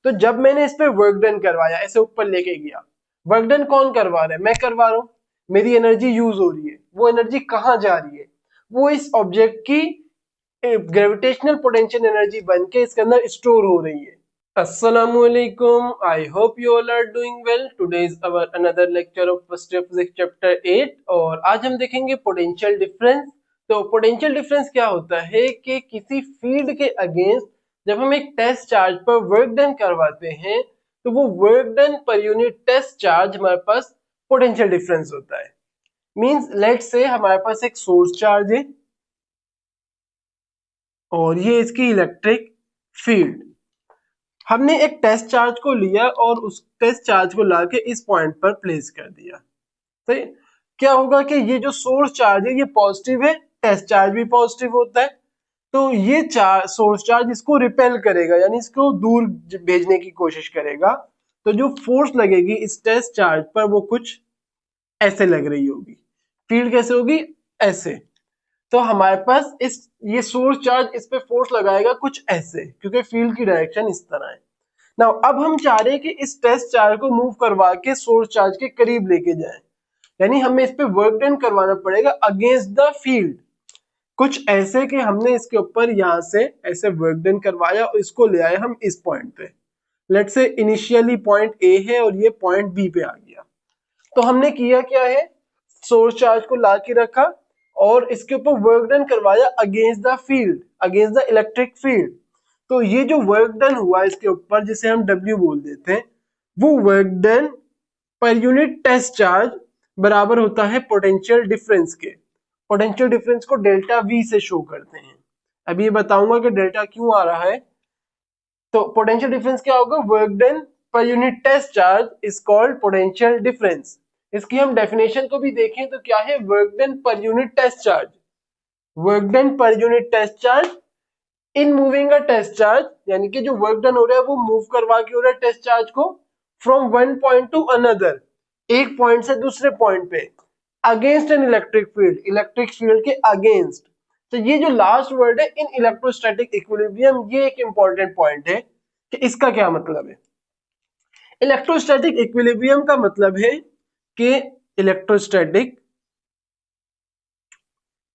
तो जब मैंने इस पे वर्क डन करवाया, ऐसे ऊपर लेके गया, वर्क डन कौन करवा रहा है? मैं करवा रहा हूँ। मेरी एनर्जी यूज हो रही है, वो एनर्जी कहाँ जा रही है? वो इस ऑब्जेक्ट की ग्रेविटेशनल पोटेंशियल एनर्जी बन के इसके अंदर स्टोर हो रही है। Assalamualaikum. I hope you all are doing well. Today is our another lecture of first year physics chapter 8 और आज हम देखेंगे पोटेंशियल डिफरेंस। तो पोटेंशियल डिफरेंस क्या होता है कि किसी फील्ड के अगेंस्ट जब हम एक टेस्ट चार्ज पर वर्क डन करवाते हैं तो वो work done per unit test charge हमारे पास पोटेंशियल डिफरेंस होता है। मींस लेट्स से हमारे पास एक सोर्स चार्ज है और ये इसकी इलेक्ट्रिक फील्ड। हमने एक टेस्ट चार्ज को लिया और उस टेस्ट चार्ज को लाके इस पॉइंट पर प्लेस कर दिया। सही, क्या होगा कि ये जो सोर्स चार्ज है ये पॉजिटिव है, टेस्ट चार्ज भी पॉजिटिव होता है, तो ये सोर्स चार्ज इसको रिपेल करेगा, यानी इसको दूर भेजने की कोशिश करेगा। तो जो फोर्स लगेगी इस टेस्ट चार्ज पर वो कुछ ऐसे लग रही होगी। फील्ड कैसे होगी? ऐसे। तो हमारे पास ये सोर्स चार्ज इस पे फोर्स लगाएगा कुछ ऐसे, क्योंकि फील्ड की डायरेक्शन इस तरह है। नाउ अब हम चाह रहे हैं कि इस टेस्ट चार्ज को मूव करवा के सोर्स चार्ज के करीब लेके जाएं, यानी हमें इस पे वर्क डन करवाना पड़ेगा अगेंस्ट द फील्ड। कुछ ऐसे कि हमने इसके ऊपर यहां से ऐसे वर्क डन करवाया और इसको ले आए हम इस पॉइंट पे। Let's say initially point A है और ये पॉइंट बी पे आ गया। तो हमने किया क्या है, सोर्स चार्ज को ला के रखा और इसके ऊपर वर्क डन करवाया against the field, against the electric field. तो ये जो वर्क डन हुआ इसके ऊपर, जिसे हम W बोल देते हैं, वो work done per unit test charge बराबर होता है पोटेंशियल डिफरेंस के। पोटेंशियल डिफरेंस को डेल्टा V से शो करते हैं। अभी ये बताऊंगा कि डेल्टा क्यों आ रहा है। तो पोटेंशियल डिफरेंस क्या होगा? Work done per unit test charge is called potential difference. इसकी हम डेफिनेशन को भी देखें तो क्या है? Work done per unit test charge, work done per unit test charge in moving a test charge, यानी कि जो वर्क डन हो रहा है वो मूव करवा के हो रहा है टेस्ट चार्ज को from one point two another, एक पॉइंट से दूसरे पॉइंट पे, against an electric field, electric field के अगेंस्ट। तो ये जो लास्ट वर्ड है इन इलेक्ट्रोस्टैटिक इक्विलिब्रियम, ये एक इंपॉर्टेंट पॉइंट है कि इसका क्या मतलब है। इलेक्ट्रोस्टैटिक इक्विलिब्रियम का मतलब है कि इलेक्ट्रोस्टैटिक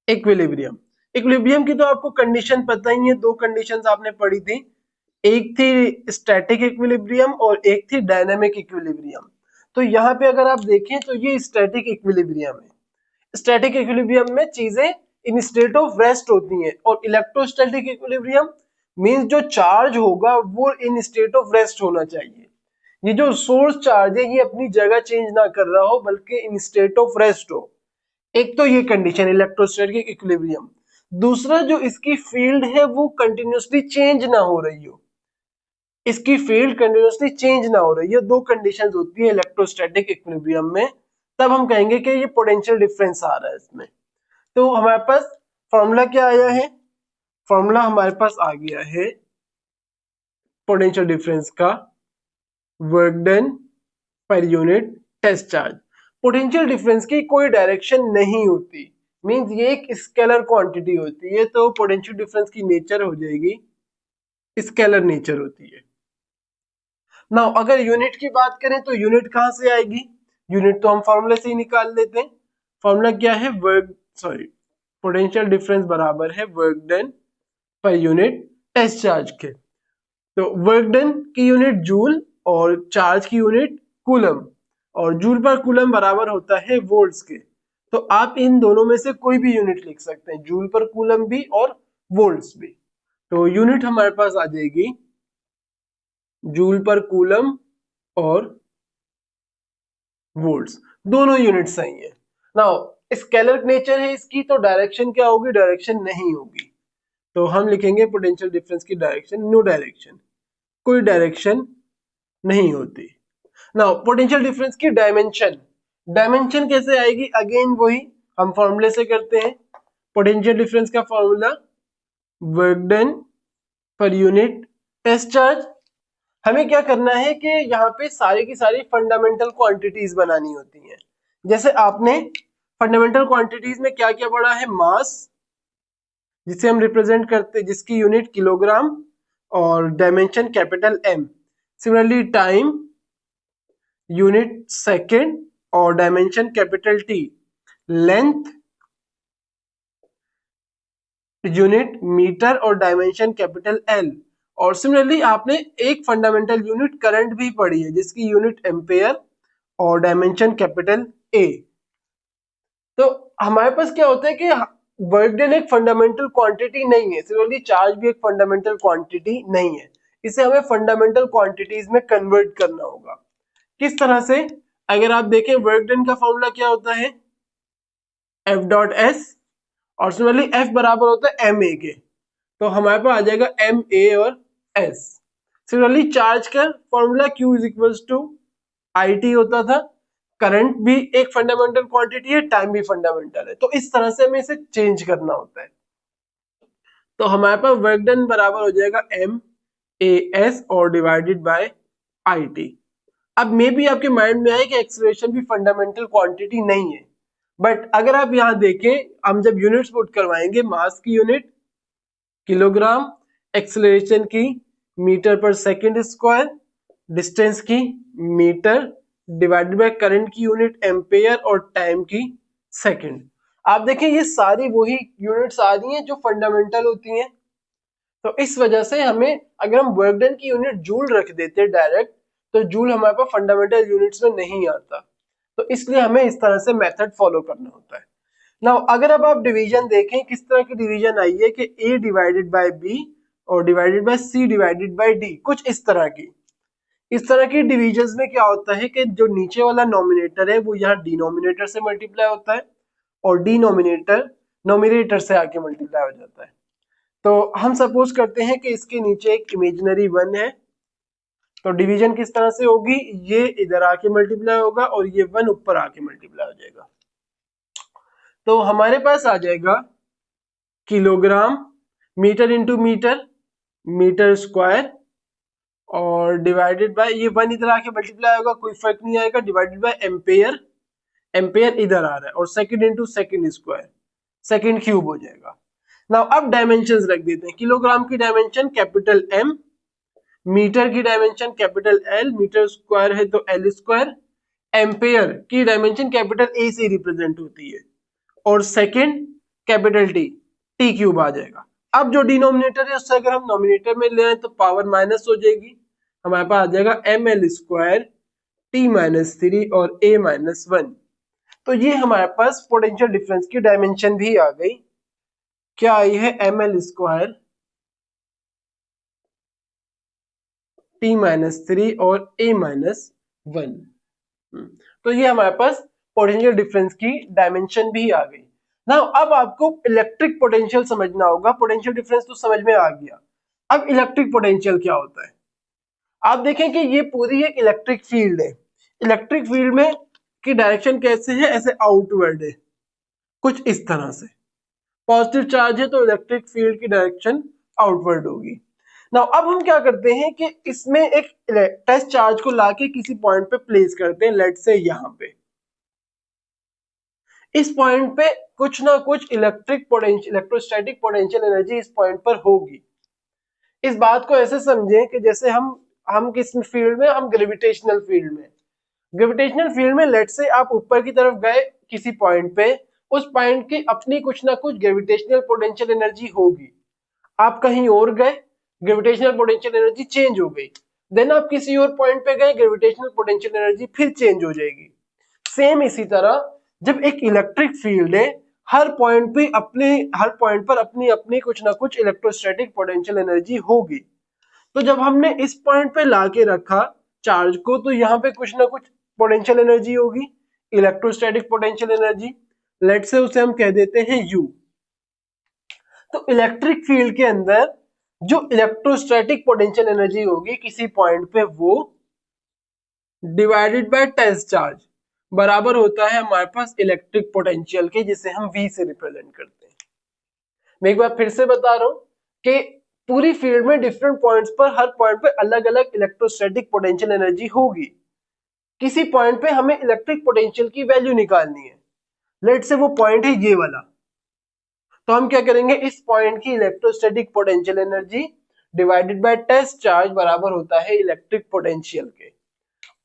इक्विलिब्रियम, इक्विलिब्रियम की तो आपको कंडीशन पता ही है, दो कंडीशंस आपने पढ़ी थी, एक थी स्टैटिक इक्विलिब्रियम और एक थी डायनामिक इक्विलिब्रियम। तो यहाँ पे अगर आप देखें तो ये स्टैटिक इक्विलिब्रियम है। स्टैटिक इक्विलिब्रियम में चीजें इन स्टेट ऑफ रेस्ट होती हैं और इलेक्ट्रोस्टैटिक इक्विलिब्रियम मींस जो चार्ज होगा वो इन स्टेट ऑफ रेस्ट होना चाहिए। ये जो सोर्स चार्ज है ये अपनी जगह चेंज ना कर रहा हो बल्कि इन स्टेट ऑफ रेस्ट हो। एक तो ये कंडीशन इलेक्ट्रोस्टैटिक इक्विलिब्रियम। दूसरा जो इसकी फील्ड है वो कंटिन्यूसली चेंज ना हो रही हो, इसकी फील्ड कंटिन्यूसली चेंज ना हो रही है। दो कंडीशंस होती है इलेक्ट्रोस्टैटिक इक्विलिब्रियम में, तब हम कहेंगे कि ये पोटेंशियल डिफरेंस आ रहा है इसमें। तो हमारे पास फॉर्मूला क्या आया है? फॉर्मूला हमारे पास आ गया है पोटेंशियल डिफरेंस का, work done per unit test charge. Potential difference की कोई डायरेक्शन नहीं होती, मींस ये एक स्केलर क्वांटिटी होती है, तो पोटेंशियल डिफरेंस की नेचर हो जाएगी स्केलर नेचर होती है। नाउ अगर यूनिट की बात करें तो यूनिट कहां से आएगी? यूनिट तो हम फॉर्मूले से ही निकाल लेते हैं। फॉर्मूला क्या है? पोटेंशियल डिफरेंस बराबर है work done per unit test charge के। तो वर्क डन की यूनिट जूल और चार्ज की यूनिट कूलम, और जूल पर कूलम बराबर होता है वोल्ट्स के। तो आप इन दोनों में से कोई भी यूनिट लिख सकते हैं, जूल पर कूलम भी और वोल्ट्स भी। तो यूनिट हमारे पास आ जाएगी जूल पर कूलम और वोल्ट्स, दोनों यूनिट सही है। नाउ स्केलर नेचर है इसकी, तो डायरेक्शन क्या होगी? डायरेक्शन नहीं होगी। तो हम लिखेंगे पोटेंशियल डिफरेंस की डायरेक्शन नो डायरेक्शन, कोई डायरेक्शन नहीं होती। नाउ पोटेंशियल डिफरेंस की डायमेंशन, डायमेंशन कैसे आएगी? अगेन वही हम फॉर्मूले से करते हैं। पोटेंशियल डिफरेंस का formula work done per unit test charge. हमें क्या करना है कि यहाँ पे सारी की सारी फंडामेंटल क्वांटिटीज बनानी होती हैं। जैसे आपने फंडामेंटल क्वांटिटीज में क्या क्या पढ़ा है? मास, जिसे हम रिप्रेजेंट करते, जिसकी यूनिट किलोग्राम, और dimension capital M। Similarly time unit second और dimension capital T, length unit metre और डायमेंशन कैपिटल एल। और सिमिलरली आपने एक फंडामेंटल यूनिट करंट भी पढ़ी है जिसकी यूनिट एम्पेयर और डायमेंशन कैपिटल ए। तो हमारे पास क्या होता है कि वर्क डन एक फंडामेंटल क्वांटिटी नहीं है, सिमिलरली चार्ज भी एक फंडामेंटल क्वांटिटी नहीं है, इसे हमें फंडामेंटल क्वांटिटीज में कन्वर्ट करना होगा। किस तरह से? अगर आप देखें वर्क डन का फॉर्मूला क्या होता है, एफ डॉट एस, और सिमिलरली एफ बराबर होता है एम ए के, तो हमारे पास आ जाएगा एम ए और एस। सिमिलरली चार्ज का formula Q is equals to I T होता था, करंट भी एक फंडामेंटल क्वांटिटी है, टाइम भी फंडामेंटल है, तो इस तरह से हमें इसे चेंज करना होता है। तो हमारे पास वर्क डन बराबर हो जाएगा एम ए एस और डिवाइडेड बाय आई टी। अब मे भी आपके माइंड में आए कि एक्सेलरेशन भी फंडामेंटल क्वांटिटी नहीं है, बट अगर आप यहाँ देखें, हम जब यूनिट्स पुट करवाएंगे, मास की यूनिट किलोग्राम, एक्सेलरेशन की मीटर पर सेकंड स्क्वायर, डिस्टेंस की मीटर, डिवाइडेड बाय करंट की यूनिट एम्पेयर और टाइम की सेकंड। आप देखें ये सारी वही यूनिट्स आ रही हैं जो फंडामेंटल होती हैं। तो इस वजह से हमें, अगर हम वर्क डन की यूनिट जूल रख देते डायरेक्ट, तो जूल हमारे पास फंडामेंटल यूनिट्स में नहीं आता, तो इसलिए हमें इस तरह से मेथड फॉलो करना होता है। नाउ अगर अब आप डिवीजन देखें, किस तरह की डिवीजन आई है कि a डिवाइडेड बाय b और divided bye c divided by d, कुछ इस तरह की डिविजन्स में क्या होता है कि जो नीचे वाला नॉमिनेटर है वो यहाँ डिनोमिनेटर से मल्टीप्लाई होता है और डिनोमिनेटर नोमिनेटर से आके मल्टीप्लाई हो जाता है। तो हम सपोज करते हैं कि इसके नीचे एक इमेजिनरी 1 है, तो डिवीजन किस तरह से होगी, ये इधर आके मल्टीप्लाई होगा और ये 1 ऊपर आके मल्टीप्लाई हो जाएगा। तो हमारे पास आ जाएगा kilogram, metre into metre, metre square, और डिवाइडेड बाय ये 1 इधर आके मल्टीप्लाई होगा, कोई फर्क नहीं आएगा, डिवाइडेड बाय एम्पेयर, एम्पेयर इधर आ रहा है, और second into second square, second cube हो जाएगा। नाउ अब डायमेंशंस रख देते हैं। किलोग्राम की डायमेंशन कैपिटल एम, मीटर की dimension capital L, metre square है तो एल स्क्वायर, एम्पेयर की डायमेंशन कैपिटल ए से रिप्रेजेंट होती है, और second capital T, T cube आ जाएगा। अब जो डिनोमिनेटर है उससे अगर हम नोमिनेटर में ले आए तो पावर माइनस हो जाएगी, हमारे पास आ जाएगा M L square T minus 3 और ए माइनस 1। तो ये हमारे पास पोटेंशियल डिफरेंस की डायमेंशन भी आ गई। क्या आई है, M L square T minus 3 और ए माइनस 1। तो ये हमारे पास पोटेंशियल डिफरेंस की डायमेंशन भी आ गई। ना अब आपको इलेक्ट्रिक पोटेंशियल समझना होगा। पोटेंशियल डिफरेंस तो समझ में आ गया, अब इलेक्ट्रिक पोटेंशियल क्या होता है। आप देखें कि ये पूरी एक इलेक्ट्रिक फील्ड है। इलेक्ट्रिक फील्ड में की डायरेक्शन कैसे है, ऐसे आउटवर्ड है, कुछ इस तरह से। पॉजिटिव चार्ज है तो इलेक्ट्रिक फील्ड की डायरेक्शन आउटवर्ड होगी। नाउ अब हम क्या करते हैं कि इसमें एक टेस्ट चार्ज को लाके किसी पॉइंट पे प्लेस करते हैं, लेट्स से यहाँ पे। इस पॉइंट पे कुछ ना कुछ electric potential, electrostatic potential energy इस पॉइंट पर होगी। इस बात को ऐसे समझें कि जैसे हम किस फील्ड में, हम ग्रेविटेशनल फील्ड में। ग्रेविटेशनल फील्ड में लेट्स से आप ऊपर की तरफ गए किसी पॉइंट पे, उस पॉइंट की अपनी कुछ ना कुछ ग्रेविटेशनल पोटेंशियल एनर्जी होगी। आप कहीं और गए, ग्रेविटेशनल पोटेंशियल एनर्जी चेंज हो गई, देन आप किसी और पॉइंट पे गए, ग्रेविटेशनल पोटेंशियल एनर्जी फिर चेंज हो जाएगी। सेम इसी तरह जब एक इलेक्ट्रिक फील्ड है, हर पॉइंट पर अपनी अपनी कुछ ना कुछ इलेक्ट्रोस्टैटिक पोटेंशियल एनर्जी होगी। तो जब हमने इस पॉइंट पे लाके रखा चार्ज को, तो यहाँ पे कुछ ना कुछ पोटेंशियल एनर्जी होगी, इलेक्ट्रोस्टैटिक पोटेंशियल एनर्जी, लेट से उसे हम कह देते हैं U। तो इलेक्ट्रिक फील्ड के अंदर जो इलेक्ट्रोस्टैटिक पोटेंशियल एनर्जी होगी किसी पॉइंट पे, वो डिवाइडेड बाय टेस्ट चार्ज बराबर होता है हमारे पास इलेक्ट्रिक पोटेंशियल के, जिसे हम V से रिप्रेजेंट करते हैं। मैं एक बार फिर से बता रहा हूं कि पूरी फील्ड में डिफरेंट पॉइंट्स पर, हर पॉइंट पे अलग अलग इलेक्ट्रोस्टैटिक पोटेंशियल एनर्जी होगी। किसी पॉइंट पे हमें इलेक्ट्रिक पोटेंशियल की वैल्यू निकालनी है, लेट से वो पॉइंट है ये वाला। तो हम क्या करेंगे, इस पॉइंट की electrostatic potential energy divided by test charge बराबर होता है इलेक्ट्रिक पोटेंशियल के।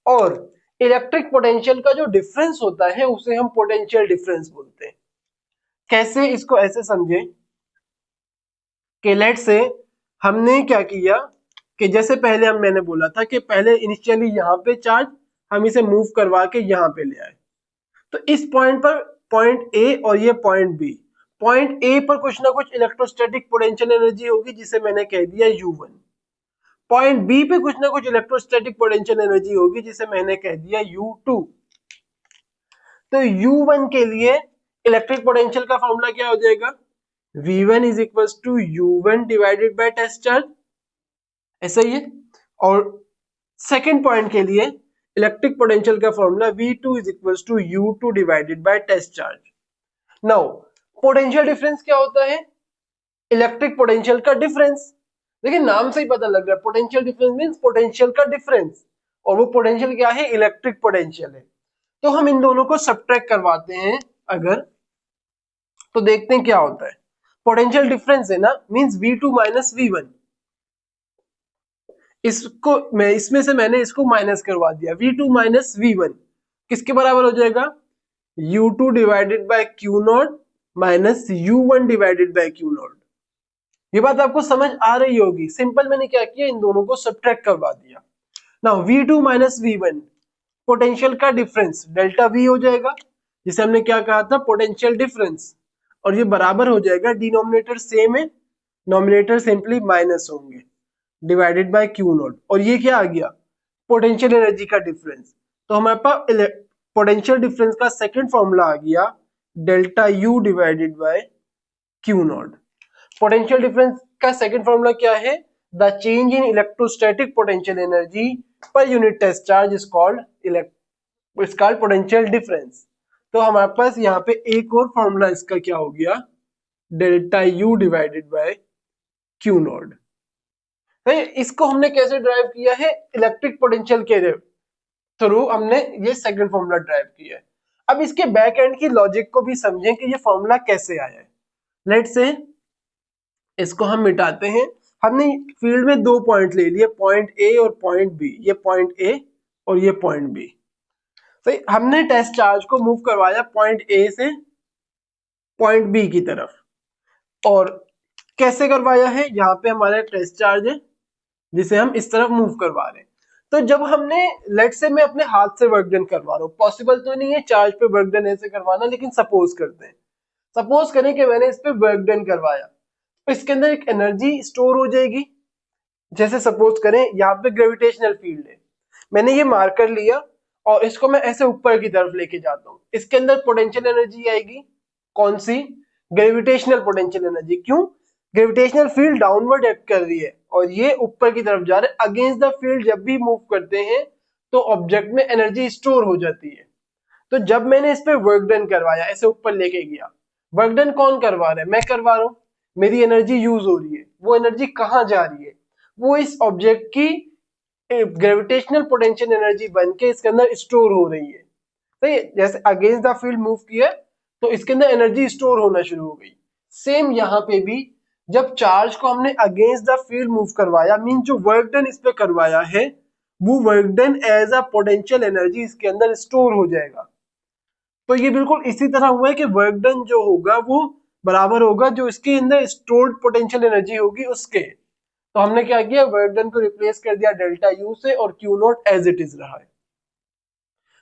और इलेक्ट्रिक पोटेंशियल का जो डिफरेंस होता है उसे हम पोटेंशियल डिफरेंस बोलते हैं। कैसे, इसको ऐसे समझे कि लेट से हमने क्या किया कि जैसे पहले मैंने बोला था कि पहले इनिशियली यहाँ पे चार्ज हम इसे मूव करवा के यहाँ पे ले आए, तो इस पॉइंट पर पॉइंट ए और ये पॉइंट बी, पॉइंट ए पर कुछ ना कुछ इलेक्ट्रोस्टैटिक पोटेंशियल एनर्जी होगी जिसे मैंने कह दिया U1, पॉइंट बी पे कुछ ना कुछ इलेक्ट्रोस्टैटिक पोटेंशियल एनर्जी होगी जिसे मैंने कह दिया U2। तो U1 के लिए इलेक्ट्रिक पोटेंशियल का फॉर्मूला क्या हो जाएगा, V1 is equal to U1 divided by test charge, ऐसा ही है। और सेकेंड पॉइंट के लिए इलेक्ट्रिक पोटेंशियल का formula V2 is equal to U2 divided by test charge. Now potential difference क्या होता है, इलेक्ट्रिक पोटेंशियल का डिफरेंस। देखिए नाम से ही पता लग रहा है, पोटेंशियल डिफरेंस मींस पोटेंशियल का डिफरेंस, और वो पोटेंशियल क्या है, इलेक्ट्रिक पोटेंशियल है। तो हम इन दोनों को सब्ट्रैक्ट करवाते हैं अगर, तो देखते हैं क्या होता है। पोटेंशियल डिफरेंस है ना, मींस V2 माइनस V1, इसको मैं इसमें से मैंने इसको माइनस करवा दिया, V2 माइनस V1 किसके बराबर हो जाएगा, U2 divided by Q0 minus U1 divided by Q0। ये बात आपको समझ आ रही होगी, सिंपल मैंने क्या किया, इन दोनों को सब्ट्रैक्ट करवा दिया। Now V2 minus V1 potential का डिफरेंस डेल्टा V हो जाएगा, जिसे हमने क्या कहा था, पोटेंशियल डिफरेंस, और ये बराबर हो जाएगा, डिनोमिनेटर सेम है, नोमिनेटर सिंपली माइनस होंगे, डिवाइडेड बाय Q0, और ये क्या आ गया, पोटेंशियल एनर्जी का डिफरेंस। तो हमारे पास पोटेंशियल डिफरेंस का सेकंड फॉर्मूला आ गया delta U divided by Q0। Potential difference का सेकंड फॉर्मूला क्या है, the change in electrostatic potential energy per unit test charge is called potential difference. तो हमारे पास यहाँ पे एक और फॉर्मूला इसका क्या हो गया, delta U divided by Q0। इसको हमने कैसे ड्राइव किया है, इलेक्ट्रिक पोटेंशियल के थ्रू हमने ये सेकंड फॉर्मूला ड्राइव किया है। अब इसके बैक एंड की लॉजिक को भी समझें कि ये फॉर्मूला कैसे आया है। लेट से इसको हम मिटाते हैं, हमने फील्ड में दो पॉइंट ले लिए, पॉइंट ए और पॉइंट बी, ये पॉइंट ए और ये पॉइंट बी। तो हमने टेस्ट चार्ज को मूव करवाया पॉइंट ए से पॉइंट बी की तरफ, और कैसे करवाया है, यहाँ पे हमारा टेस्ट चार्ज है जिसे हम इस तरफ मूव करवा रहे हैं। तो जब हमने, लेट से मैं अपने हाथ से वर्क डन करवा रहा हूँ, पॉसिबल तो नहीं है चार्ज पे वर्क डन ऐसे करवाना, लेकिन सपोज करते हैं, सपोज करें कि मैंने इस पे वर्क डन करवाया, तो इसके अंदर एक एनर्जी स्टोर हो जाएगी। जैसे सपोज करें यहाँ पे ग्रेविटेशनल फील्ड है, मैंने ये मार्कर लिया और इसको मैं ऐसे ऊपर की तरफ लेके जाता हूँ, इसके अंदर पोटेंशियल एनर्जी आएगी, कौन सी, ग्रेविटेशनल पोटेंशियल एनर्जी। क्यों, ग्रेविटेशनल फील्ड डाउनवर्ड एक्ट कर रही है और ये ऊपर की तरफ जा रहे हैं, अगेंस्ट द फील्ड जब भी मूव करते हैं तो ऑब्जेक्ट में एनर्जी स्टोर हो जाती है। तो जब मैंने इस पे वर्क डन करवाया, ऐसे ऊपर लेके गया, वर्क डन कौन करवा रहा है, मैं करवा रहा हूँ, मेरी एनर्जी यूज हो रही है, वो एनर्जी कहाँ जा रही है, वो इस ऑब्जेक्ट की ग्रेविटेशनल पोटेंशियल एनर्जी बन के इसके अंदर स्टोर हो रही है। तो जैसे अगेंस्ट द फील्ड मूव किया तो इसके अंदर एनर्जी स्टोर होना शुरू हो गई। सेम यहाँ पे भी जब चार्ज को हमने अगेंस्ट द फील्ड मूव करवाया, मीन जो वर्क डन इस पे करवाया है वो work done as a potential energy इसके अंदर स्टोर हो जाएगा। तो ये बिल्कुल इसी तरह हुआ है कि वर्क डन जो होगा वो बराबर होगा जो इसके अंदर स्टोर्ड पोटेंशियल एनर्जी होगी उसके। तो हमने क्या किया, वर्क डन को रिप्लेस कर दिया डेल्टा U से और Q0 एज इट इज रहा है।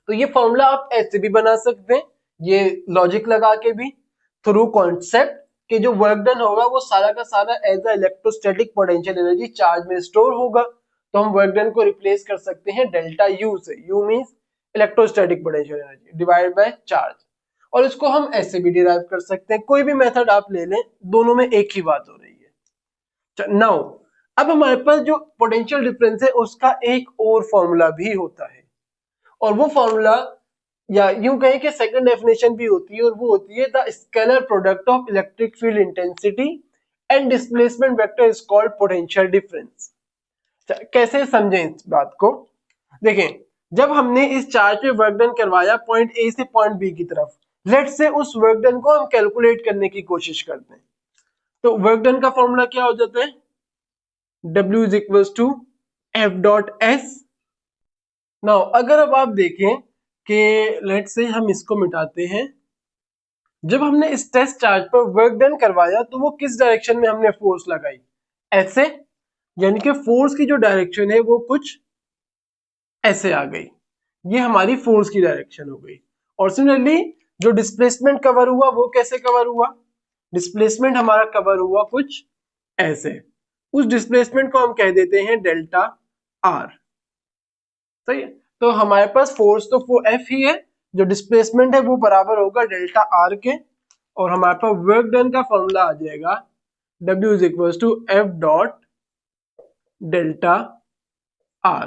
तो ये फॉर्मूला आप ऐसे भी बना सकते हैं, ये लॉजिक लगा के भी, थ्रू कॉन्सेप्ट कि जो वर्क डन होगा वो सारा का सारा as a electrostatic potential energy charge में स्टोर होगा। तो हम वर्क डन को रिप्लेस कर सकते हैं डेल्टा U से, U means electrostatic potential energy divide by charge, और इसको हम ऐसे भी डिराइव कर सकते हैं, कोई भी मेथड आप ले लें, दोनों में एक ही बात हो रही है। नाउ अब हमारे पास जो पोटेंशियल डिफरेंस है उसका एक और फॉर्मूला भी होता है, और वो फॉर्मूला या यूं कहें कि सेकंड डेफिनेशन भी होती है, और वो होती है the scalar product of electric field intensity and displacement vector is called potential difference. कैसे समझें इस बात को, देखें जब हमने इस चार्ज पे वर्क डन करवाया पॉइंट ए से पॉइंट बी की तरफ, लेट से उस वर्क डन को हम कैलकुलेट करने की कोशिश करते हैं, तो वर्क डन का फॉर्मूला क्या हो जाता है, W is equal to F dot S. Now अगर अब आप देखें कि लेट से हम इसको मिटाते हैं, जब हमने इस टेस्ट चार्ज पर वर्क डन करवाया तो वो किस डायरेक्शन में हमने फोर्स लगाई, ऐसे, यानी कि फोर्स की जो डायरेक्शन है वो कुछ ऐसे आ गई, ये हमारी फोर्स की डायरेक्शन हो गई। और सिमिलरली जो डिस्प्लेसमेंट कवर हुआ वो कैसे कवर हुआ, डिस्प्लेसमेंट हमारा कवर हुआ कुछ ऐसे, उस डिस्प्लेसमेंट को हम कह देते हैं डेल्टा आर। सही है, तो हमारे पास फोर्स तो वो एफ ही है, जो डिस्प्लेसमेंट है वो बराबर होगा डेल्टा आर के, और हमारे पास वर्क डन का फॉर्मूला आ जाएगा W is equal to F dot delta R.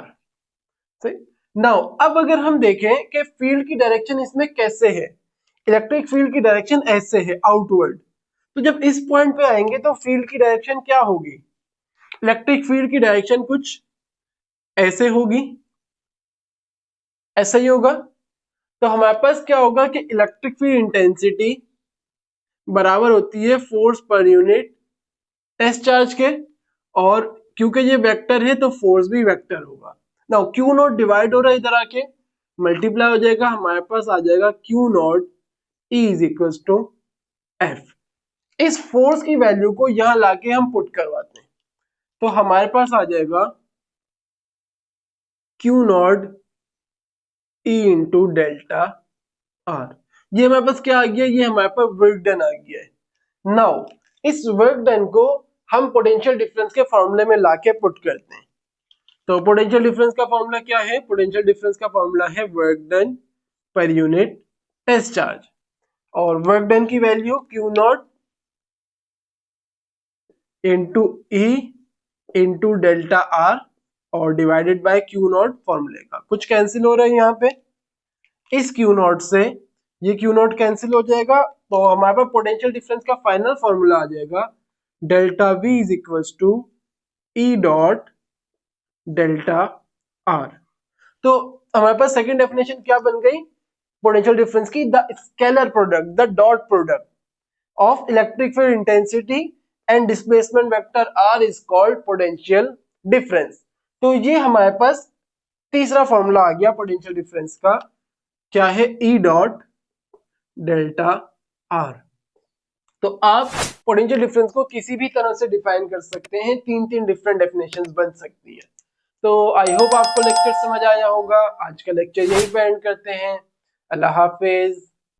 सही, नाउ अब अगर हम देखें कि फील्ड की डायरेक्शन इसमें कैसे है, इलेक्ट्रिक फील्ड की डायरेक्शन ऐसे है आउटवर्ड, तो जब इस पॉइंट पे आएंगे तो फील्ड की डायरेक्शन क्या होगी, इलेक्ट्रिक फील्ड की डायरेक्शन कुछ ऐसे होगी, ऐसा ही होगा। तो हमारे पास क्या होगा कि इलेक्ट्रिक फील्ड इंटेंसिटी बराबर होती है फोर्स पर यूनिट टेस्ट चार्ज के, और क्योंकि ये वेक्टर है तो फोर्स भी वेक्टर होगा। नाउ क्यू नॉट डिवाइड हो रहा है इधर आके मल्टीप्लाई हो जाएगा, हमारे पास आ जाएगा Q naught E is equal to F. इस फोर्स की वैल्यू को यहां लाके हम पुट करवाते हैं, तो हमारे पास आ जाएगा Q naught E into delta are. ये हमारे पास क्या आ गया, ये हमारे पास वर्क डन आ गया है। नाउ इस वर्क डन को हम पोटेंशियल डिफरेंस के फॉर्मूले में लाके पुट करते हैं। तो पोटेंशियल डिफरेंस का फॉर्मूला क्या है, पोटेंशियल डिफरेंस का फॉर्मूला है work done per unit test charge, और वर्क डन की value Q naught into E into delta R और डिवाइडेड बाय क्यू नॉट फॉर्मूले का। कुछ कैंसिल हो रहा है यहाँ पे, इस क्यू नॉट से ये क्यू नॉट कैंसिल हो जाएगा, तो हमारे पास पोटेंशियल डिफरेंस का फाइनल फॉर्मूला आ जाएगा delta V is equal to E dot delta R. तो हमारे पास सेकंड डेफिनेशन क्या बन गई पोटेंशियल डिफरेंस की, the scalar product, the dot product of electric field intensity and displacement vector R is called potential difference. तो ये हमारे पास तीसरा फॉर्मूला आ गया पोटेंशियल डिफरेंस का, क्या है, ई डॉट डेल्टा आर। तो आप पोटेंशियल डिफरेंस को किसी भी तरह से डिफाइन कर सकते हैं, तीन तीन डिफरेंट डेफिनेशंस बन सकती है। तो आई होप आपको लेक्चर समझ आया होगा। आज का लेक्चर यहीं पे एंड करते हैं। अल्लाह हाफिज।